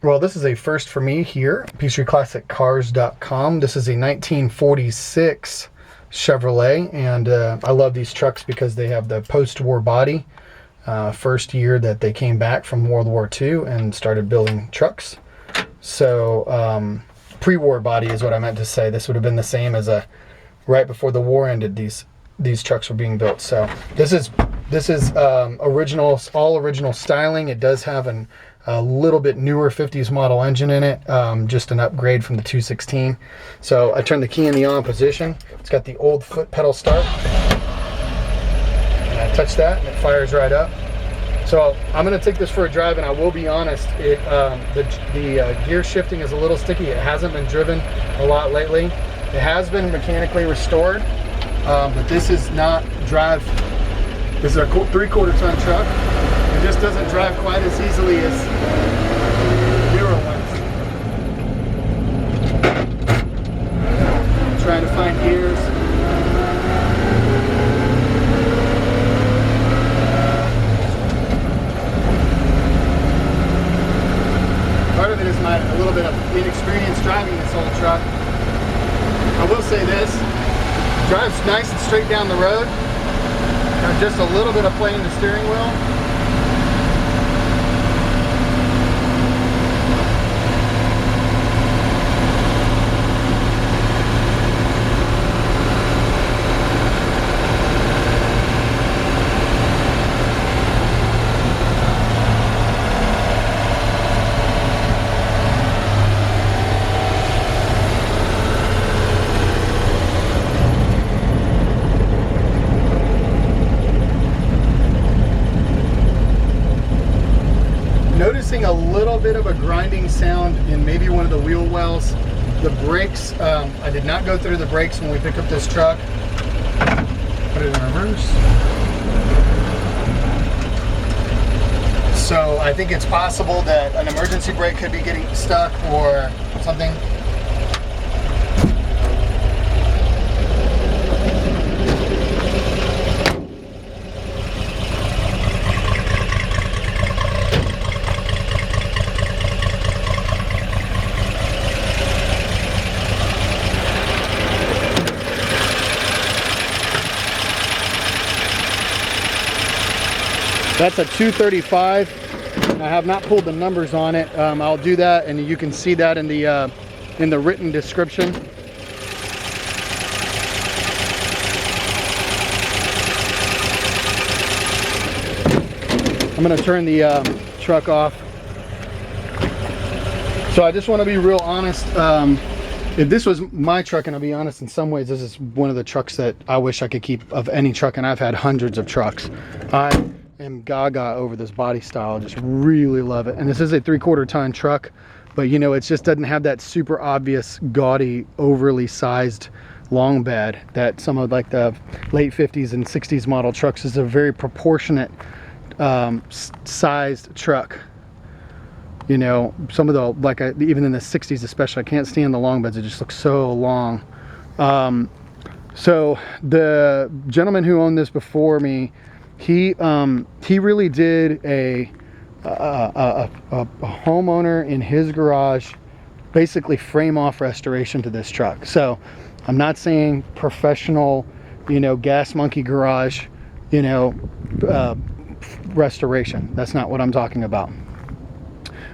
Well, this is a first for me here, PeachtreeClassicCars.com. This is a 1946 Chevrolet, and I love these trucks because they have the post-war body. First year that they came back from World War II and started building trucks. So pre-war body is what I meant to say. This would have been the same as right before the war ended. These trucks were being built. So this is original, all original styling. It does have a little bit newer 50s model engine in it, just an upgrade from the 216. So I turn the key in the on position. It's got the old foot pedal start. And I touch that and it fires right up. So I'm going to take this for a drive, and I will be honest, the gear shifting is a little sticky. It hasn't been driven a lot lately. It has been mechanically restored, but this is not drive. This is a 3/4 ton truck. It just doesn't drive quite as easily as newer ones. I'm trying to find gears. Part of it is a little bit of inexperience driving this old truck. I will say this, drives nice and straight down the road. Got just a little bit of play in the steering wheel. Noticing a little bit of a grinding sound in maybe one of the wheel wells. The brakes, I did not go through the brakes when we picked up this truck. Put it in reverse. So I think it's possible that an emergency brake could be getting stuck or something. That's a 235. I have not pulled the numbers on it. I'll do that, and you can see that in the written description. I'm going to turn the truck off. So I just want to be real honest. If this was my truck, and I'll be honest, in some ways this is one of the trucks that I wish I could keep of any truck, and I've had hundreds of trucks. I am gaga over this body style. I just really love it. And this is a 3/4 ton truck, but you know, it just doesn't have that super obvious gaudy, overly sized long bed that some of like the late 50s and 60s model trucks. Is a very proportionate sized truck. You know, some of the, like even in the 60s especially, I can't stand the long beds. It just looks so long. So the gentleman who owned this before me, he really did a homeowner in his garage, basically frame off restoration to this truck. So I'm not saying professional, you know, gas monkey garage, you know, restoration. That's not what I'm talking about.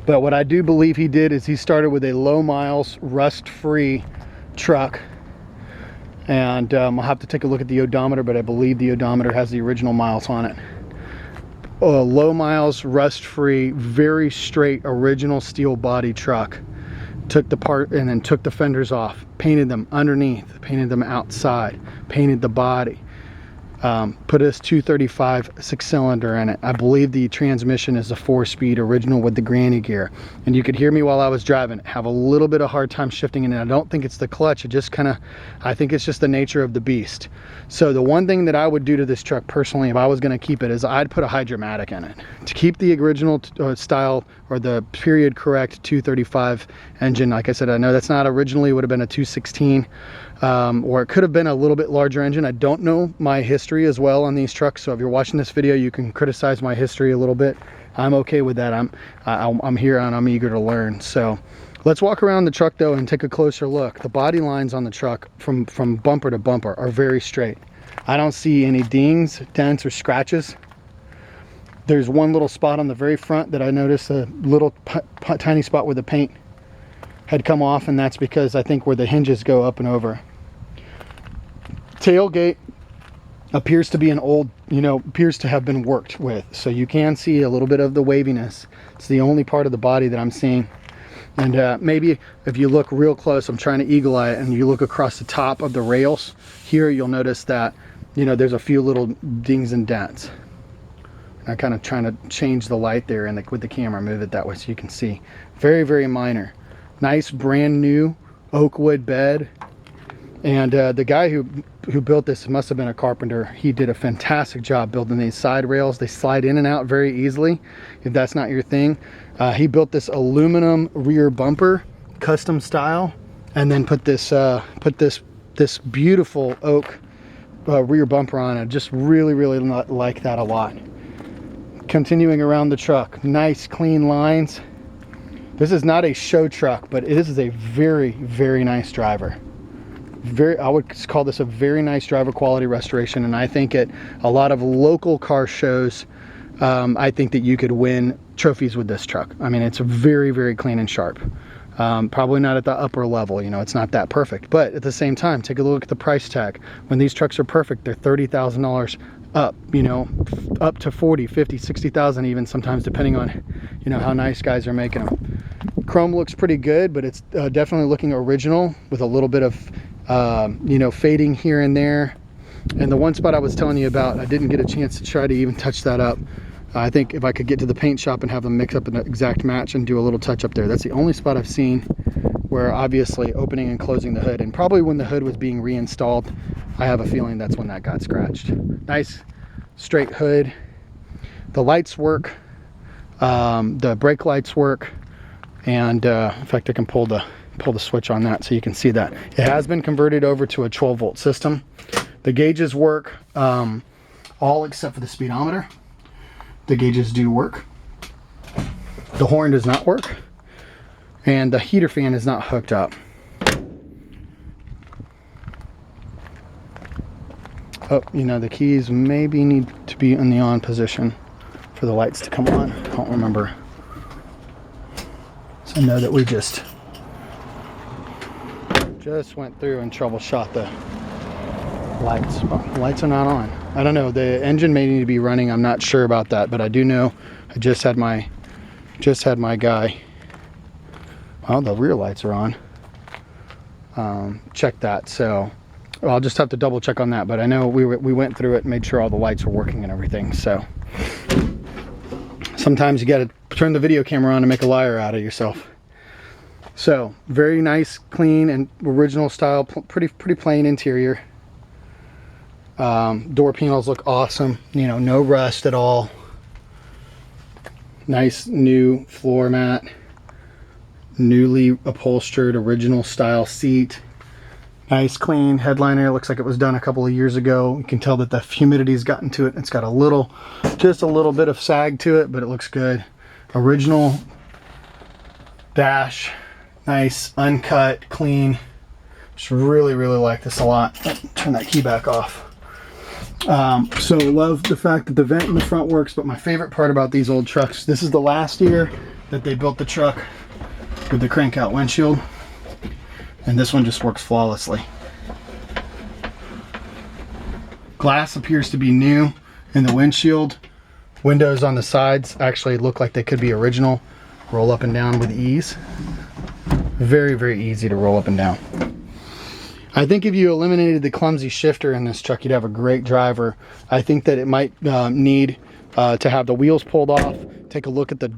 But what I do believe he did is he started with a low miles, rust-free truck. And I'll have to take a look at the odometer, but I believe the odometer has the original miles on it. Low miles, rust-free, very straight, original steel body truck. Took the part and then took the fenders off, painted them underneath, painted them outside, painted the body. Put this 235 6-cylinder in it. I believe the transmission is a 4-speed original with the granny gear. And you could hear me while I was driving, have a little bit of hard time shifting in it. I don't think it's the clutch. It just kind of, I think it's just the nature of the beast. So the one thing that I would do to this truck personally, if I was going to keep it, is I'd put a Hydromatic in it to keep the original style, or the period correct 235 engine. Like I said, I know that's not originally, would have been a 216. Or it could have been a little bit larger engine. I don't know my history as well on these trucks, so if you're watching this video, you can criticize my history a little bit. I'm okay with that. I'm here and I'm eager to learn. So let's walk around the truck though and take a closer look. The body lines on the truck from bumper to bumper are very straight. I don't see any dings, dents, or scratches. There's one little spot on the very front that I noticed, a little tiny spot where the paint had come off, and that's because I think where the hinges go up and over. Tailgate appears to be an old, appears to have been worked with. So you can see a little bit of the waviness. It's the only part of the body that I'm seeing. And maybe if you look real close, I'm trying to eagle eye it, and you look across the top of the rails here, you'll notice that, there's a few little dings and dents. I'm kind of trying to change the light there and with the camera, move it that way so you can see. Very, very minor. Nice brand new oak wood bed. And the guy who built this must have been a carpenter. He did a fantastic job building these side rails. They slide in and out very easily if that's not your thing. He built this aluminum rear bumper, custom style, and then put this beautiful oak rear bumper on it. Just really, really like that a lot. Continuing around the truck, nice clean lines. This is not a show truck, but it is a very, very nice driver. I would call this a very nice driver quality restoration, and I think at a lot of local car shows, I think that you could win trophies with this truck. I mean, it's very, very clean and sharp. Probably not at the upper level, it's not that perfect, but at the same time, take a look at the price tag. When these trucks are perfect, they're $30,000 up, up to 40, 50, 60,000 even sometimes, depending on, how nice guys are making them. Chrome looks pretty good, but it's definitely looking original with a little bit of, fading here and there. And the one spot I was telling you about, I didn't get a chance to try to even touch that up. I think if I could get to the paint shop and have them mix up an exact match and do a little touch up there, that's the only spot I've seen where obviously opening and closing the hood, and probably when the hood was being reinstalled, I have a feeling that's when that got scratched. Nice straight hood. The lights work. The brake lights work. And in fact, I can pull the switch on that so you can see that. It has been converted over to a 12-volt system. The gauges work, all except for the speedometer. The gauges do work. The horn does not work. And the heater fan is not hooked up. Oh, the keys maybe need to be in the on position for the lights to come on. I don't remember. So I know that we just went through and troubleshot the lights. Well, the lights are not on. I don't know. The engine may need to be running. I'm not sure about that, but I do know I just had my guy. Well, the rear lights are on. Check that. So I'll just have to double check on that. But I know we went through it and made sure all the lights were working and everything. So sometimes you got to turn the video camera on to make a liar out of yourself. So very nice, clean, and original style. Pretty plain interior. Door panels look awesome. No rust at all. Nice new floor mat. Newly upholstered, original style seat. Nice clean headliner. Looks like it was done a couple of years ago. You can tell that the humidity's gotten to it. It's got just a little bit of sag to it, but it looks good. Original dash. Nice, uncut, clean. Just really, really like this a lot. Turn that key back off. So love the fact that the vent in the front works, but my favorite part about these old trucks, this is the last year that they built the truck with the crank out windshield, and this one just works flawlessly. Glass appears to be new in the windshield. Windows on the sides actually look like they could be original. Roll up and down with ease. Very, very easy to roll up and down. I think if you eliminated the clumsy shifter in this truck, you'd have a great driver. I think that it might need to have the wheels pulled off. Take a look at the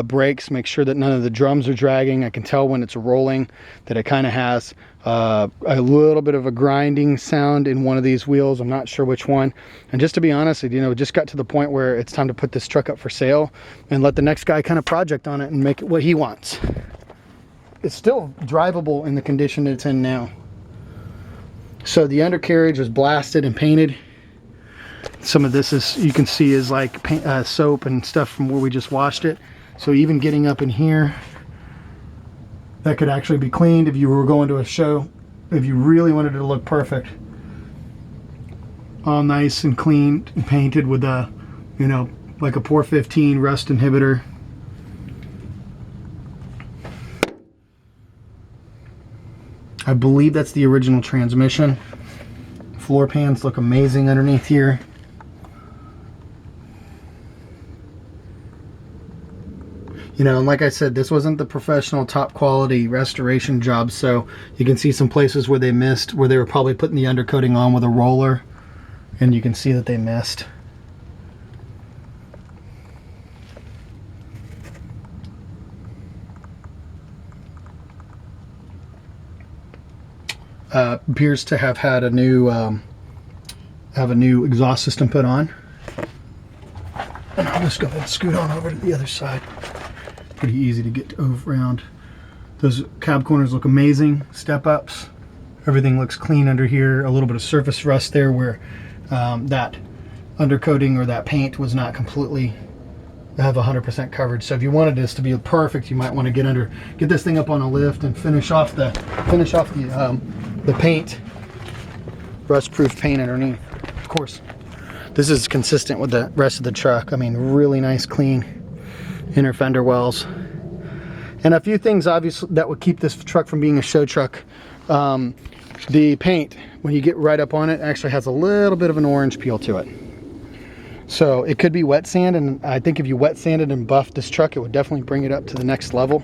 brakes, make sure that none of the drums are dragging. I can tell when it's rolling that it kind of has a little bit of a grinding sound in one of these wheels. I'm not sure which one. And just to be honest, it just got to the point where it's time to put this truck up for sale and let the next guy kind of project on it and make it what he wants. It's still drivable in the condition it's in now. So the undercarriage was blasted and painted. Some of this is, you can see, is like paint, soap and stuff from where we just washed it. So even getting up in here, that could actually be cleaned if you were going to a show, if you really wanted it to look perfect. All nice and clean and painted with a, you know, like a 415 rust inhibitor. I believe that's the original transmission. Floor pans look amazing underneath here. You know, and like I said, this wasn't the professional top quality restoration job, so you can see some places where they missed, where they were probably putting the undercoating on with a roller, and you can see that they missed. Appears to have had a new exhaust system put on. And I'll just go ahead and scoot on over to the other side. Pretty easy to get around. Those cab corners look amazing. Step ups. Everything looks clean under here. A little bit of surface rust there where that undercoating or that paint was not completely have 100% coverage. So if you wanted this to be perfect, you might want to get this thing up on a lift and finish off the paint, rust-proof paint underneath. Of course, this is consistent with the rest of the truck. I mean, really nice, clean inner fender wells, and a few things obviously that would keep this truck from being a show truck. The paint, when you get right up on it, actually has a little bit of an orange peel to it. So it could be wet sand, and I think if you wet sanded and buffed this truck, it would definitely bring it up to the next level.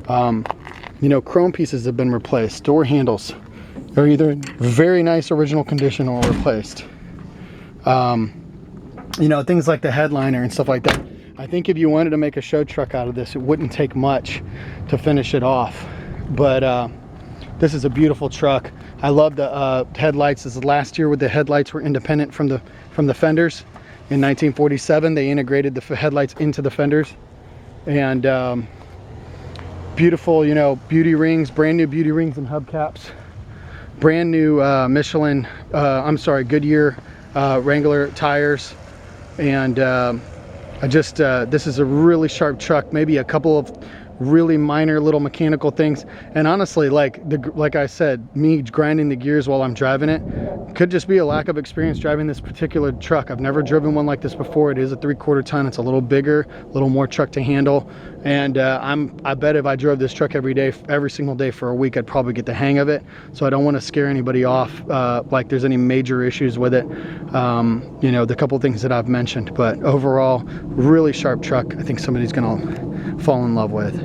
You know, chrome pieces have been replaced. Door handles are either in very nice original condition or replaced. You know, things like the headliner and stuff like that. I think if you wanted to make a show truck out of this, it wouldn't take much to finish it off. But this is a beautiful truck. I love the headlights. This is last year, where the headlights were independent from the fenders. In 1947, they integrated the headlights into the fenders. And beautiful, you know, beauty rings, brand new beauty rings and hubcaps. Brand new Goodyear Wrangler tires. And this is a really sharp truck. Maybe a couple of really minor little mechanical things, and honestly, like I said, me grinding the gears while I'm driving it could just be a lack of experience driving this particular truck. I've never driven one like this before. It is a 3/4 ton. It's a little bigger, a little more truck to handle, and I bet if I drove this truck every single day for a week, I'd probably get the hang of it. So I don't want to scare anybody off like there's any major issues with it. You know, the couple things that I've mentioned, but overall, really sharp truck. I think somebody's gonna fall in love with.